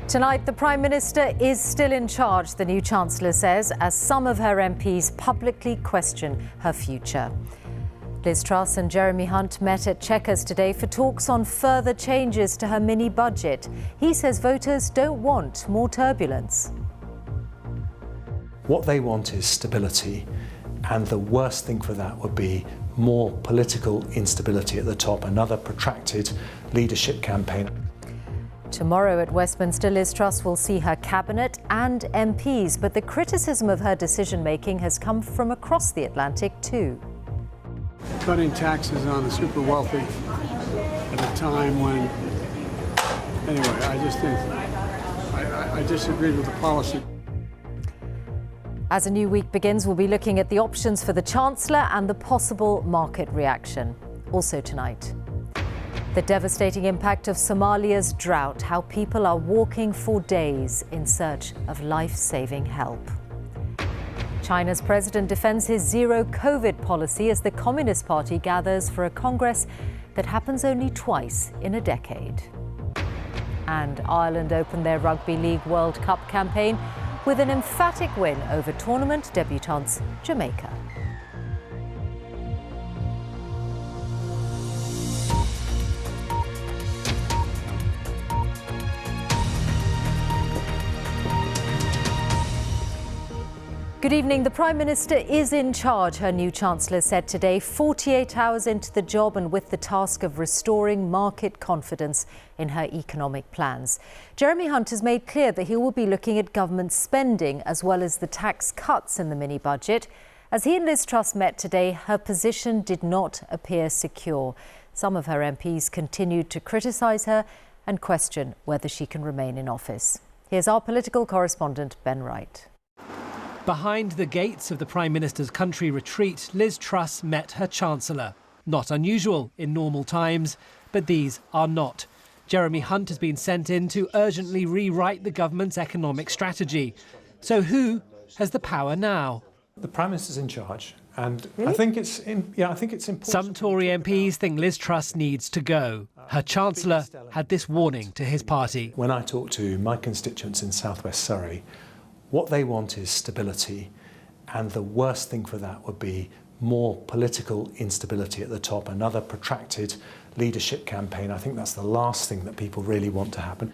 Tonight, the Prime Minister is still in charge, the new Chancellor says, as some of her MPs publicly question her future. Liz Truss and Jeremy Hunt met at Chequers today for talks on further changes to her mini-budget. He says voters don't want more turbulence. What they want is stability, and the worst thing for that would be more political instability at the top, another protracted leadership campaign. Tomorrow at Westminster, Liz Truss will see her cabinet and MPs, but the criticism of her decision-making has come from across the Atlantic too. Cutting taxes on the super wealthy at a time when, anyway, I just think I disagreed with the policy. As a new week begins, we'll be looking at the options for the Chancellor and the possible market reaction. Also tonight, the devastating impact of Somalia's drought, how people are walking for days in search of life-saving help. China's president defends his zero-COVID policy as the Communist Party gathers for a Congress that happens only twice in a decade. And Ireland opened their Rugby League World Cup campaign with an emphatic win over tournament debutants Jamaica. Good evening. The Prime Minister is in charge, her new Chancellor said today, 48 hours into the job and with the task of restoring market confidence in her economic plans. Jeremy Hunt has made clear that he will be looking at government spending as well as the tax cuts in the mini-budget. As he and Liz Truss met today, her position did not appear secure. Some of her MPs continued to criticise her and question whether she can remain in office. Here's our political correspondent, Ben Wright. Behind the gates of the Prime Minister's country retreat, Liz Truss met her Chancellor. Not unusual in normal times, but these are not. Jeremy Hunt has been sent in to urgently rewrite the government's economic strategy. So who has the power now? The Prime Minister's in charge, and I think it's important. Some Tory MPs think Liz Truss needs to go. Her Chancellor had this warning to his party. When I talk to my constituents in South West Surrey, what they want is stability, and the worst thing for that would be more political instability at the top, another protracted leadership campaign. I think that's the last thing that people really want to happen.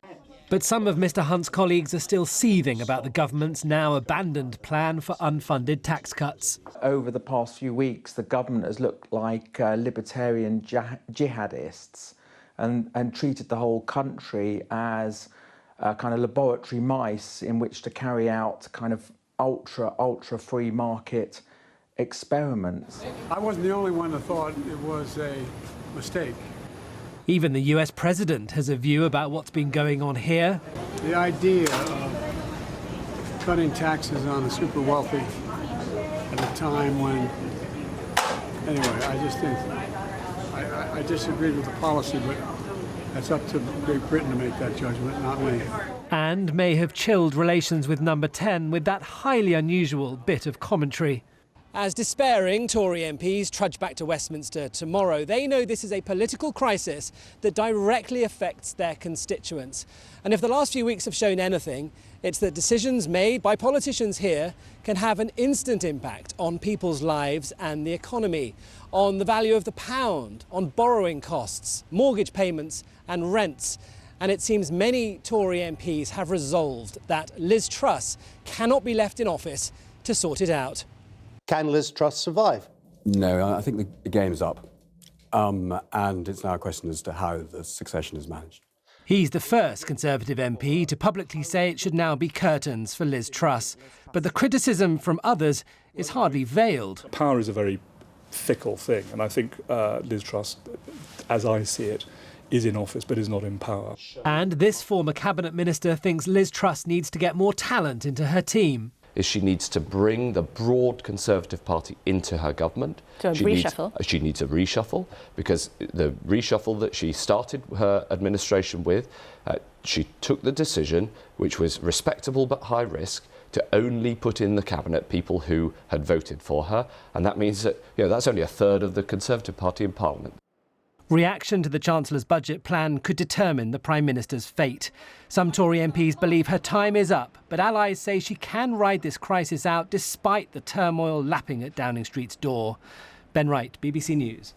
But some of Mr Hunt's colleagues are still seething about the government's now abandoned plan for unfunded tax cuts. Over the past few weeks, the government has looked like libertarian jihadists and treated the whole country as kind of laboratory mice in which to carry out kind of ultra free market experiments. I wasn't the only one that thought it was a mistake. Even the US president has a view about what's been going on here. The idea of cutting taxes on the super wealthy at a time when, anyway, I just think I disagreed with the policy, but that's up to Great Britain to make that judgment, not me. And may have chilled relations with Number 10 with that highly unusual bit of commentary. As despairing Tory MPs trudge back to Westminster tomorrow, they know this is a political crisis that directly affects their constituents. And if the last few weeks have shown anything, it's that decisions made by politicians here can have an instant impact on people's lives and the economy, on the value of the pound, on borrowing costs, mortgage payments and rents. And it seems many Tory MPs have resolved that Liz Truss cannot be left in office to sort it out. Can Liz Truss survive? No, I think the game's up. And it's now a question as to how the succession is managed. He's the first Conservative MP to publicly say it should now be curtains for Liz Truss. But the criticism from others is hardly veiled. Power is a very fickle thing, and I think Liz Truss, as I see it, is in office but is not in power. And this former cabinet minister thinks Liz Truss needs to get more talent into her team. Is she needs to bring the broad Conservative Party into her government. So she needs a reshuffle, because the reshuffle that she started her administration with, she took the decision, which was respectable but high risk, to only put in the cabinet people who had voted for her, and that means that that's only a third of the Conservative Party in Parliament. Reaction to the Chancellor's budget plan could determine the Prime Minister's fate. Some Tory MPs believe her time is up, but allies say she can ride this crisis out despite the turmoil lapping at Downing Street's door. Ben Wright, BBC News.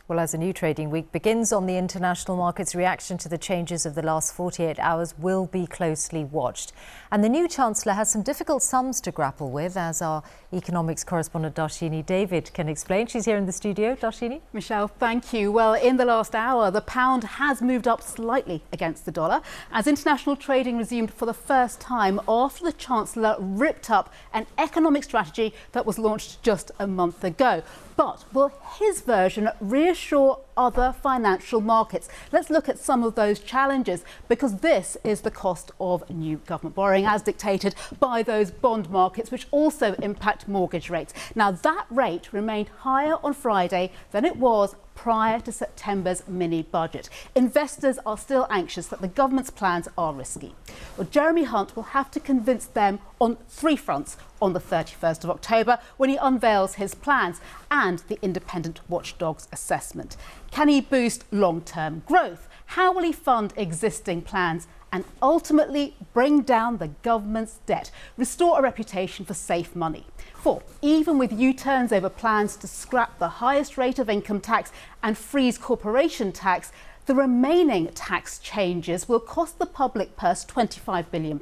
Well, as a new trading week begins on the international markets, reaction to the changes of the last 48 hours will be closely watched. And the new Chancellor has some difficult sums to grapple with, as our economics correspondent Darshini David can explain. She's here in the studio. Darshini? Michelle, thank you. Well, in the last hour, the pound has moved up slightly against the dollar as international trading resumed for the first time after the Chancellor ripped up an economic strategy that was launched just a month ago. But will his version reassure other financial markets? Let's look at some of those challenges, because this is the cost of new government borrowing as dictated by those bond markets, which also impact mortgage rates. Now, that rate remained higher on Friday than it was prior to September's mini-budget. Investors are still anxious that the government's plans are risky. Well, Jeremy Hunt will have to convince them on three fronts on the 31st of October when he unveils his plans and the independent watchdog's assessment. Can he boost long-term growth? How will he fund existing plans and ultimately bring down the government's debt, restore a reputation for safe money? For even with U-turns over plans to scrap the highest rate of income tax and freeze corporation tax, the remaining tax changes will cost the public purse £25 billion.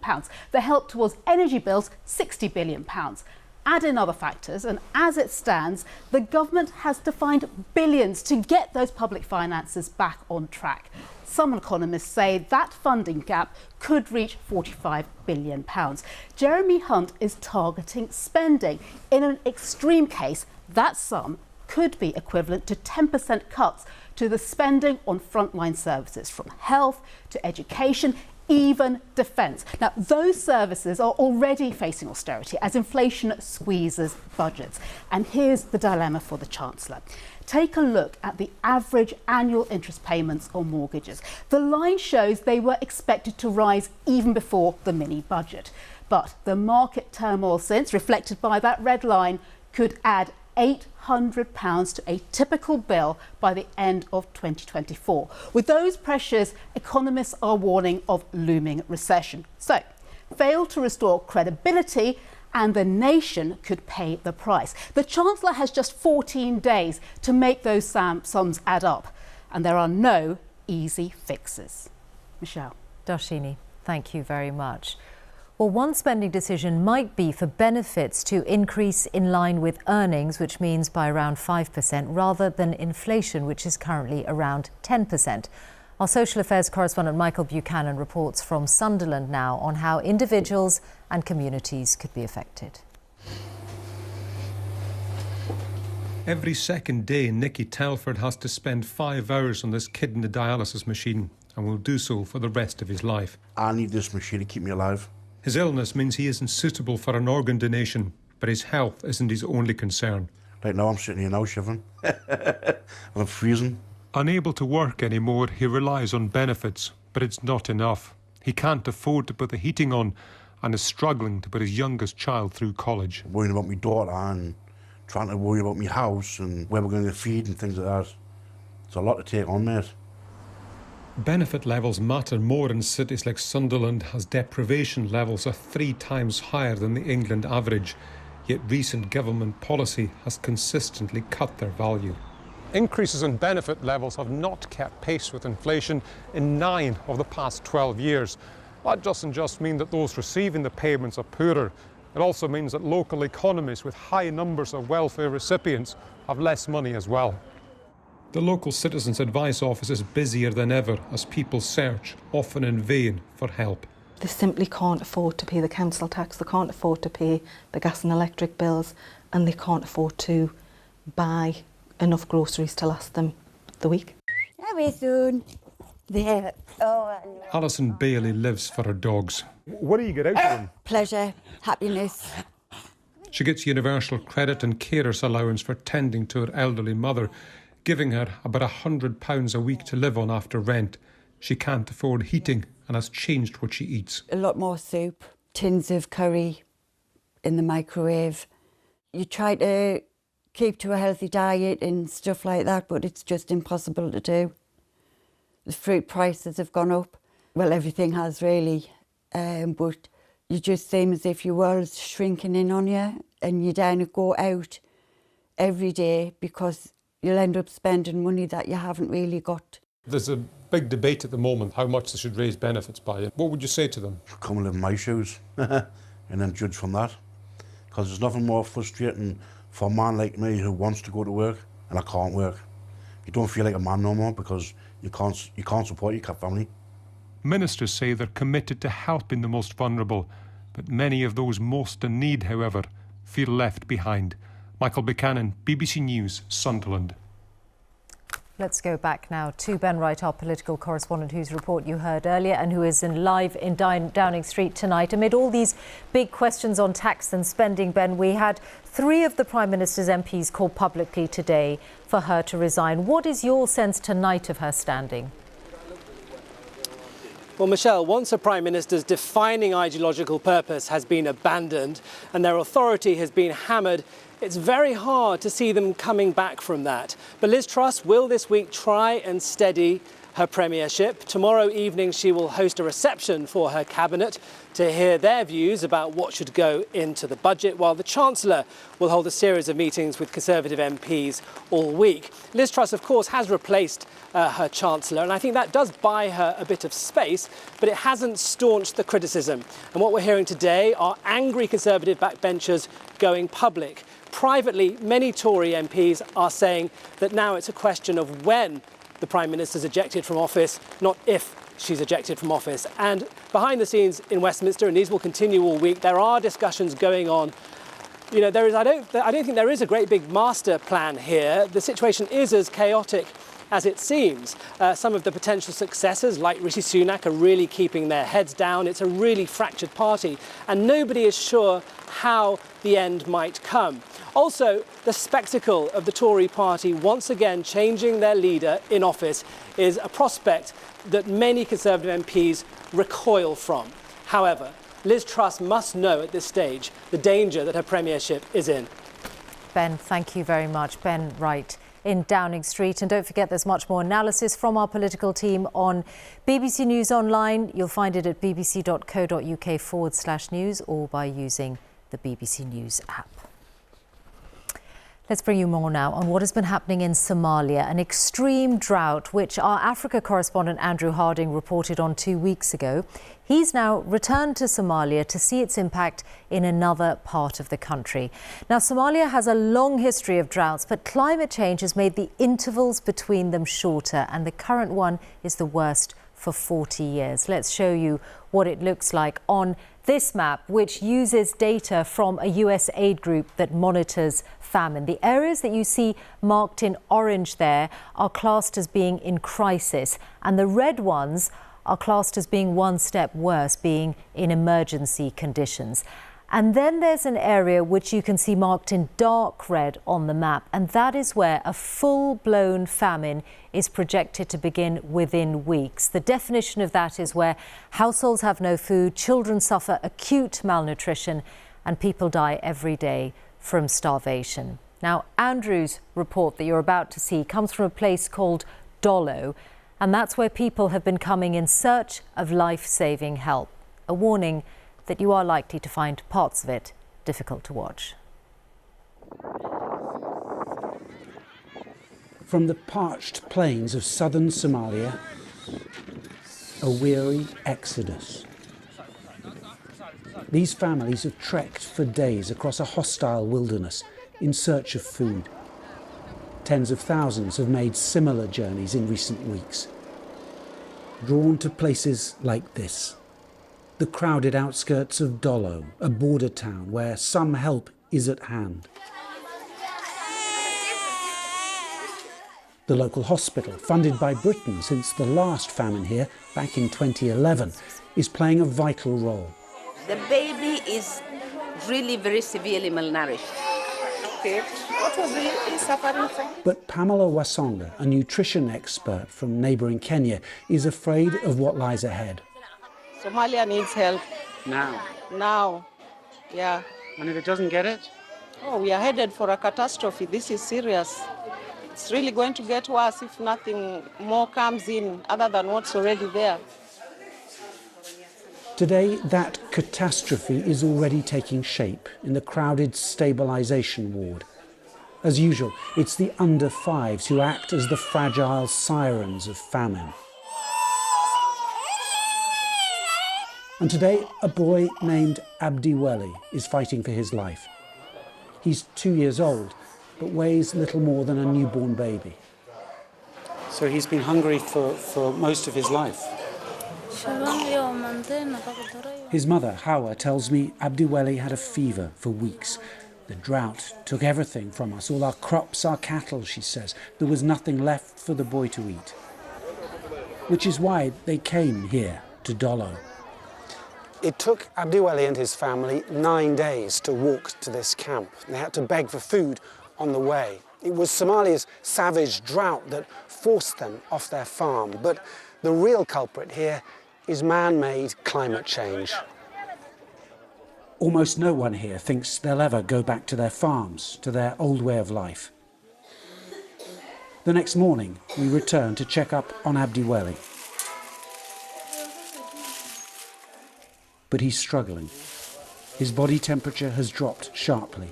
The help towards energy bills, £60 billion. Add in other factors, and as it stands, the government has to find billions to get those public finances back on track. Some economists say that funding gap could reach £45 billion. Jeremy Hunt is targeting spending. In an extreme case, that sum could be equivalent to 10% cuts to the spending on frontline services, from health to education, even defence. Now, those services are already facing austerity as inflation squeezes budgets. And here's the dilemma for the Chancellor. Take a look at the average annual interest payments on mortgages. The line shows they were expected to rise even before the mini-budget. But the market turmoil since, reflected by that red line, could add £800 to a typical bill by the end of 2024. With those pressures, economists are warning of looming recession. So, fail to restore credibility and the nation could pay the price. The Chancellor has just 14 days to make those sums add up, and there are no easy fixes. Michelle. Darshini, thank you very much. Well, one spending decision might be for benefits to increase in line with earnings, which means by around 5%, rather than inflation, which is currently around 10%. Our social affairs correspondent Michael Buchanan reports from Sunderland now on how individuals and communities could be affected. Every second day, Nicky Telford has to spend 5 hours on this kidney dialysis machine and will do so for the rest of his life. I need this machine to keep me alive. His illness means he isn't suitable for an organ donation, but his health isn't his only concern. Right now I'm sitting here now shivering and I'm freezing. Unable to work anymore, he relies on benefits, but it's not enough. He can't afford to put the heating on and is struggling to put his youngest child through college. Worrying about my daughter and trying to worry about my house and where we're going to feed and things like that. It's a lot to take on, mate. Benefit levels matter more in cities like Sunderland, as deprivation levels are 3 times higher than the England average, yet recent government policy has consistently cut their value. Increases in benefit levels have not kept pace with inflation in 9 of the past 12 years. That doesn't just mean that those receiving the payments are poorer. It also means that local economies with high numbers of welfare recipients have less money as well. The local Citizens Advice Office is busier than ever as people search, often in vain, for help. They simply can't afford to pay the council tax, they can't afford to pay the gas and electric bills, and they can't afford to buy enough groceries to last them the week. Very soon. There. Oh, Alison Bailey lives for her dogs. What do you get out of them? Pleasure, happiness. She gets universal credit and carers allowance for tending to her elderly mother, giving her about £100 a week to live on after rent. She can't afford heating and has changed what she eats. A lot more soup, tins of curry in the microwave. You try to keep to a healthy diet and stuff like that, but it's just impossible to do. The fruit prices have gone up. Well, everything has really, but you just seem as if your world's shrinking in on you, and you don't go out every day because you'll end up spending money that you haven't really got. There's a big debate at the moment how much they should raise benefits by. What would you say to them? Come and live in my shoes and then judge from that. Because there's nothing more frustrating for a man like me who wants to go to work and I can't work. You don't feel like a man no more because you can't support your family. Ministers say they're committed to helping the most vulnerable, but many of those most in need, however, feel left behind. Michael Buchanan, BBC News, Sunderland. Let's go back now to Ben Wright, our political correspondent, whose report you heard earlier and who is live in Downing Street tonight. Amid all these big questions on tax and spending, Ben, we had 3 of the Prime Minister's MPs call publicly today for her to resign. What is your sense tonight of her standing? Well, Michelle, once a Prime Minister's defining ideological purpose has been abandoned and their authority has been hammered, it's very hard to see them coming back from that. But Liz Truss will this week try and steady her premiership. Tomorrow evening she will host a reception for her cabinet to hear their views about what should go into the budget, while the Chancellor will hold a series of meetings with Conservative MPs all week. Liz Truss, of course, has replaced her Chancellor, and I think that does buy her a bit of space, but it hasn't staunched the criticism. And what we're hearing today are angry Conservative backbenchers going public. Privately, many Tory MPs are saying that now it's a question of when the Prime Minister's ejected from office, not if she's ejected from office. And behind the scenes in Westminster, and these will continue all week, there are discussions going on. You know, I don't think there is a great big master plan here. The situation is as chaotic as it seems. Some of the potential successors, like Rishi Sunak, are really keeping their heads down. It's a really fractured party, and nobody is sure how the end might come. Also, the spectacle of the Tory party once again changing their leader in office is a prospect that many Conservative MPs recoil from. However, Liz Truss must know at this stage the danger that her premiership is in. Ben, thank you very much. Ben Wright in Downing Street. And don't forget, there's much more analysis from our political team on BBC News Online. You'll find it at bbc.co.uk/news or by using the BBC News app. Let's bring you more now on what has been happening in Somalia, an extreme drought which our Africa correspondent Andrew Harding reported on 2 weeks ago. He's now returned to Somalia to see its impact in another part of the country. Now, Somalia has a long history of droughts, but climate change has made the intervals between them shorter, and the current one is the worst for 40 years. Let's show you what it looks like on this map, which uses data from a US aid group that monitors famine. The areas that you see marked in orange there are classed as being in crisis, and the red ones are classed as being one step worse, being in emergency conditions. And then there's an area which you can see marked in dark red on the map, and that is where a full-blown famine is projected to begin within weeks. The definition of that is where households have no food, children suffer acute malnutrition, and people die every day from starvation. Now, Andrew's report that you're about to see comes from a place called Dolo, and that's where people have been coming in search of life-saving help. A warning that you are likely to find parts of it difficult to watch. From the parched plains of southern Somalia, a weary exodus. These families have trekked for days across a hostile wilderness in search of food. Tens of thousands have made similar journeys in recent weeks, drawn to places like this. The crowded outskirts of Dolo, a border town where some help is at hand. The local hospital, funded by Britain since the last famine here back in 2011, is playing a vital role. The baby is really very severely malnourished. Okay. What was he suffering from? But Pamela Wasonga, a nutrition expert from neighbouring Kenya, is afraid of what lies ahead. Somalia needs help. Now? Now, yeah. And if it doesn't get it? Oh, we are headed for a catastrophe. This is serious. It's really going to get worse if nothing more comes in other than what's already there. Today, that catastrophe is already taking shape in the crowded stabilisation ward. As usual, it's the under-5s who act as the fragile sirens of famine. And today, a boy named Abdi Weli is fighting for his life. He's 2 years old, but weighs little more than a newborn baby. So he's been hungry for most of his life. His mother, Hawa, tells me Abdi Weli had a fever for weeks. The drought took everything from us, all our crops, our cattle, she says. There was nothing left for the boy to eat. Which is why they came here to Dolo. It took Abdi Weli and his family 9 days to walk to this camp. They had to beg for food on the way. It was Somalia's savage drought that forced them off their farm. But the real culprit here is man-made climate change. Almost no one here thinks they'll ever go back to their farms, to their old way of life. The next morning, we return to check up on Abdi Weli. But he's struggling. His body temperature has dropped sharply.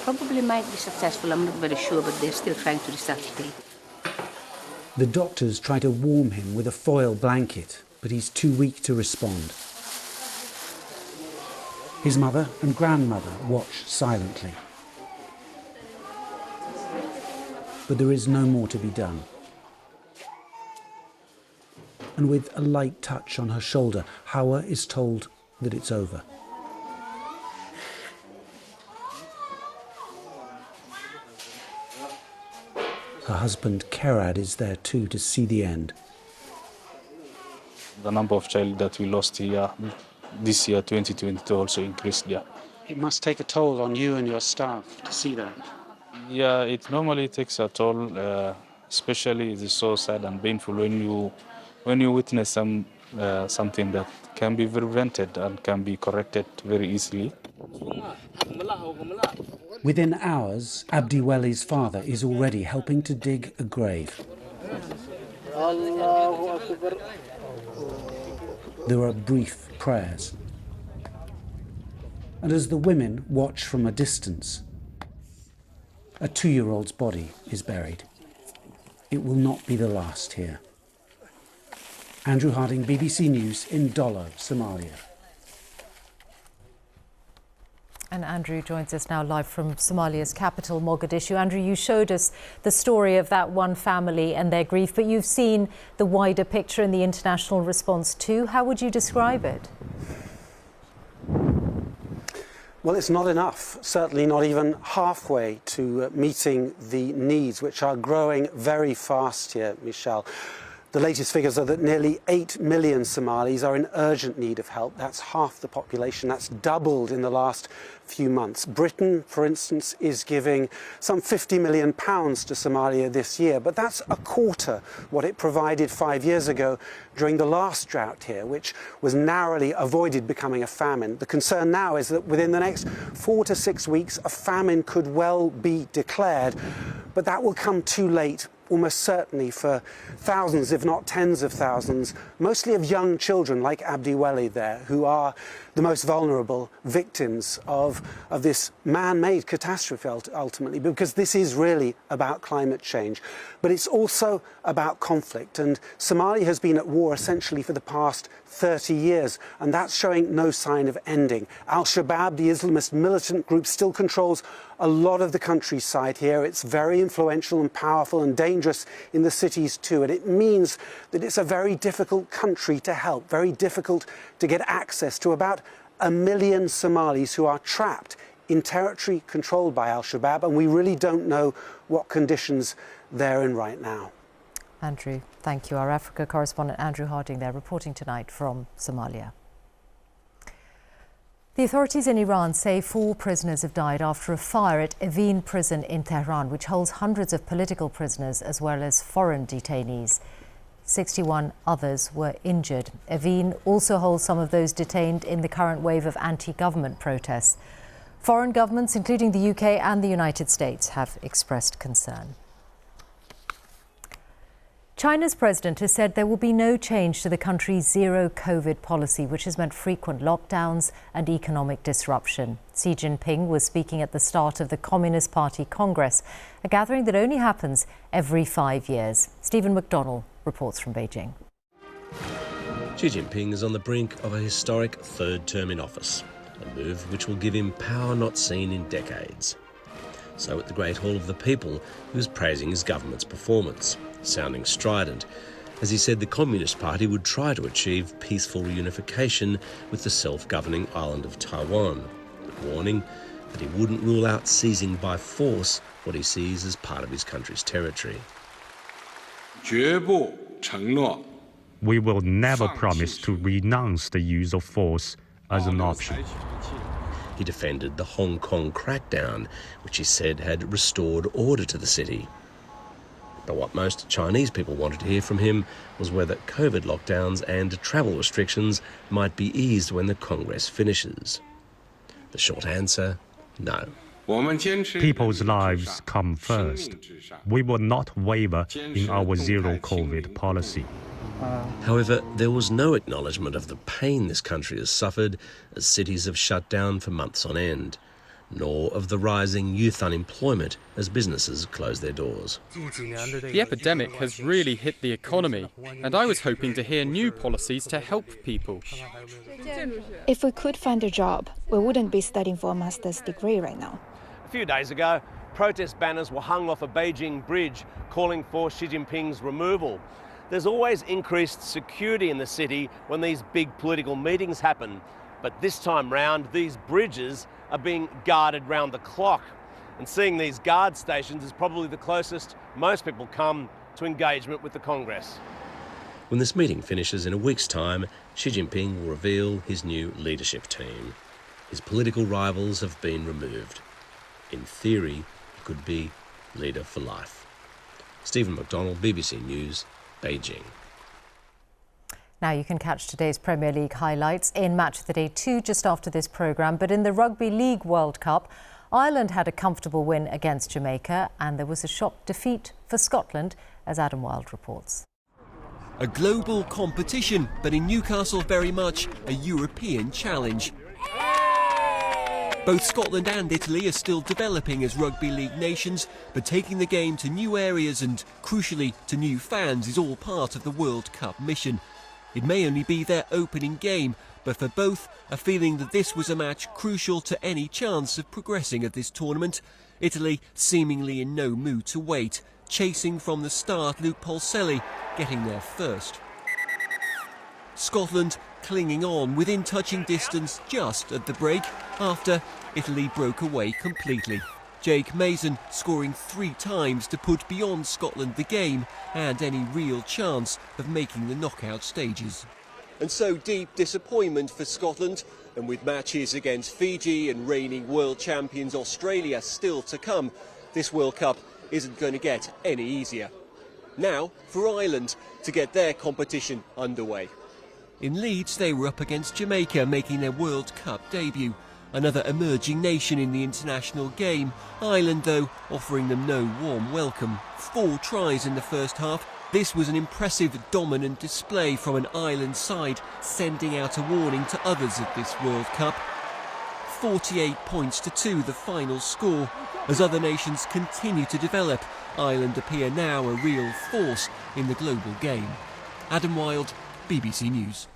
Probably might be successful, I'm not very sure, but they're still trying to resuscitate. The doctors try to warm him with a foil blanket, but he's too weak to respond. His mother and grandmother watch silently. But there is no more to be done. And with a light touch on her shoulder, Hawa is told that it's over. Her husband Kerad is there too to see the end. The number of children that we lost here this year, 2022, also increased. Yeah. It must take a toll on you and your staff to see that. Yeah, it normally takes a toll. Especially, it is so sad and painful when you witness something that can be prevented and can be corrected very easily. Within hours, Abdi Weli's father is already helping to dig a grave. There are brief prayers. And as the women watch from a distance, a 2-year-old's body is buried. It will not be the last here. Andrew Harding, BBC News in Dolo, Somalia. And Andrew joins us now live from Somalia's capital, Mogadishu. Andrew, you showed us the story of that one family and their grief, but you've seen the wider picture and the international response too. How would you describe it? Well, it's not enough, certainly not even halfway to meeting the needs, which are growing very fast here, Michelle. The latest figures are that nearly 8 million Somalis are in urgent need of help. That's half the population. That's doubled in the last few months. Britain, for instance, is giving some £50 million to Somalia this year, but that's a quarter what it provided 5 years ago during the last drought here, which was narrowly avoided becoming a famine. The concern now is that within the next 4 to 6 weeks, a famine could well be declared, but that will come too late, almost certainly for thousands, if not tens of thousands, mostly of young children like Abdi Weli there, who are the most vulnerable victims of this man-made catastrophe ultimately, because this is really about climate change. But it's also about conflict, and Somalia has been at war essentially for the past 30 years, and that's showing no sign of ending. Al-Shabaab, the Islamist militant group, still controls a lot of the countryside here. It's very influential and powerful and dangerous in the cities too, and it means that it's a very difficult country to help, very difficult to get access to about 1 million Somalis who are trapped in territory controlled by Al-Shabaab, and we really don't know what conditions they're in right now. Andrew, thank you. Our Africa correspondent Andrew Harding there, reporting tonight from Somalia. The authorities in Iran say 4 prisoners have died after a fire at Evin prison in Tehran, which holds hundreds of political prisoners as well as foreign detainees. 61 others were injured. Evin also holds some of those detained in the current wave of anti-government protests. Foreign governments, including the UK and the United States, have expressed concern. China's president has said there will be no change to the country's zero COVID policy, which has meant frequent lockdowns and economic disruption. Xi Jinping was speaking at the start of the Communist Party Congress, a gathering that only happens every 5 years. Stephen McDonnell reports from Beijing. Xi Jinping is on the brink of a historic third term in office, a move which will give him power not seen in decades. So at the Great Hall of the People, he was praising his government's performance, sounding strident, as he said the Communist Party would try to achieve peaceful reunification with the self-governing island of Taiwan, but warning that he wouldn't rule out seizing by force what he sees as part of his country's territory. We will never promise to renounce the use of force as an option. He defended the Hong Kong crackdown, which he said had restored order to the city. But what most Chinese people wanted to hear from him was whether COVID lockdowns and travel restrictions might be eased when the Congress finishes. The short answer, no. People's lives come first. We will not waver in our zero COVID policy. However, there was no acknowledgement of the pain this country has suffered as cities have shut down for months on end, nor of the rising youth unemployment as businesses close their doors. The epidemic has really hit the economy, and I was hoping to hear new policies to help people. If we could find a job, we wouldn't be studying for a master's degree right now. A few days ago, protest banners were hung off a Beijing bridge calling for Xi Jinping's removal. There's always increased security in the city when these big political meetings happen, but this time round, these bridges are being guarded round the clock. And seeing these guard stations is probably the closest most people come to engagement with the Congress. When this meeting finishes in a week's time, Xi Jinping will reveal his new leadership team. His political rivals have been removed. In theory, he could be leader for life. Stephen McDonnell, BBC News, Beijing. Now you can catch today's Premier League highlights in Match of the Day 2 just after this programme. But in the Rugby League World Cup, Ireland had a comfortable win against Jamaica and there was a shock defeat for Scotland, as Adam Wilde reports. A global competition, but in Newcastle very much a European challenge. Both Scotland and Italy are still developing as rugby league nations, but taking the game to new areas and, crucially, to new fans is all part of the World Cup mission. It may only be their opening game, but for both, a feeling that this was a match crucial to any chance of progressing at this tournament. Italy seemingly in no mood to wait, chasing from the start Luke Polselli, getting there first. Scotland clinging on within touching distance just at the break after Italy broke away completely. Jake Mason scoring 3 times to put beyond Scotland the game and any real chance of making the knockout stages. And so deep disappointment for Scotland, and with matches against Fiji and reigning world champions Australia still to come, this World Cup isn't going to get any easier. Now for Ireland to get their competition underway. In Leeds, they were up against Jamaica, making their World Cup debut. Another emerging nation in the international game. Ireland, though, offering them no warm welcome. 4 tries in the first half. This was an impressive, dominant display from an Ireland side, sending out a warning to others at this World Cup. 48 points to 2, the final score. As other nations continue to develop, Ireland appear now a real force in the global game. Adam Wilde, BBC News.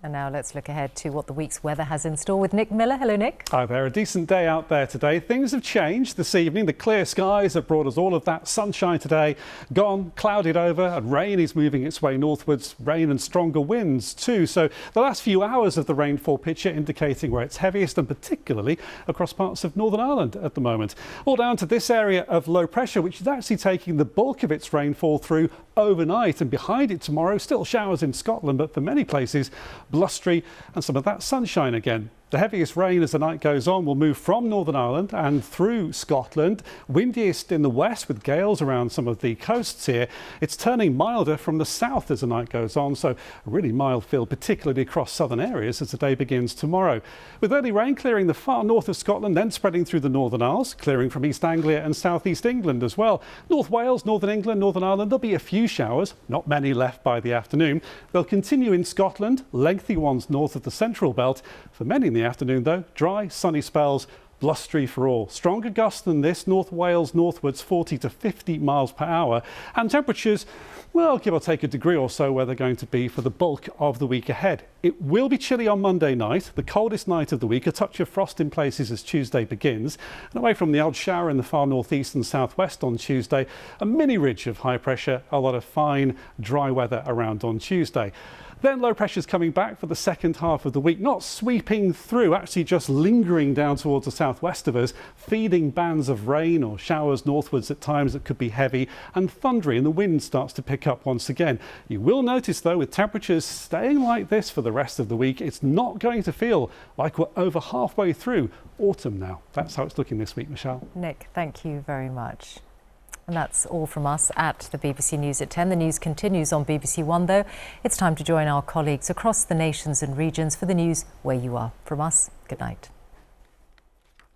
And now let's look ahead to what the week's weather has in store with Nick Miller. Hello, Nick. Hi there. A decent day out there today. Things have changed this evening. The clear skies have brought us all of that sunshine today. Gone, clouded over, and rain is moving its way northwards. Rain and stronger winds too. So the last few hours of the rainfall picture indicating where it's heaviest, and particularly across parts of Northern Ireland at the moment. All down to this area of low pressure, which is actually taking the bulk of its rainfall through overnight, and behind it tomorrow still showers in Scotland, but for many places blustery and some of that sunshine again. The heaviest rain as the night goes on will move from Northern Ireland and through Scotland. Windiest in the west with gales around some of the coasts here. It's turning milder from the south as the night goes on, so a really mild feel, particularly across southern areas as the day begins tomorrow. With early rain clearing the far north of Scotland, then spreading through the Northern Isles, clearing from East Anglia and South East England as well. North Wales, Northern England, Northern Ireland, there'll be a few showers, not many left by the afternoon. They'll continue in Scotland, lengthy ones north of the central belt. For many in the afternoon though, dry, sunny spells, blustery for all. Stronger gusts than this, North Wales northwards 40 to 50 miles per hour. And temperatures, well, give or take a degree or so where they're going to be for the bulk of the week ahead. It will be chilly on Monday night, the coldest night of the week, a touch of frost in places as Tuesday begins. And away from the odd shower in the far northeast and southwest on Tuesday, a mini ridge of high pressure, a lot of fine, dry weather around on Tuesday. Then low pressure's coming back for the second half of the week, not sweeping through, actually just lingering down towards the southwest of us, feeding bands of rain or showers northwards at times that could be heavy and thundery, and the wind starts to pick up once again. You will notice though, with temperatures staying like this for the rest of the week, it's not going to feel like we're over halfway through autumn now. That's how it's looking this week, Michelle. Nick, thank you very much. And that's all from us at the BBC News at 10. The news continues on BBC One, though. It's time to join our colleagues across the nations and regions for the news where you are. From us, good night.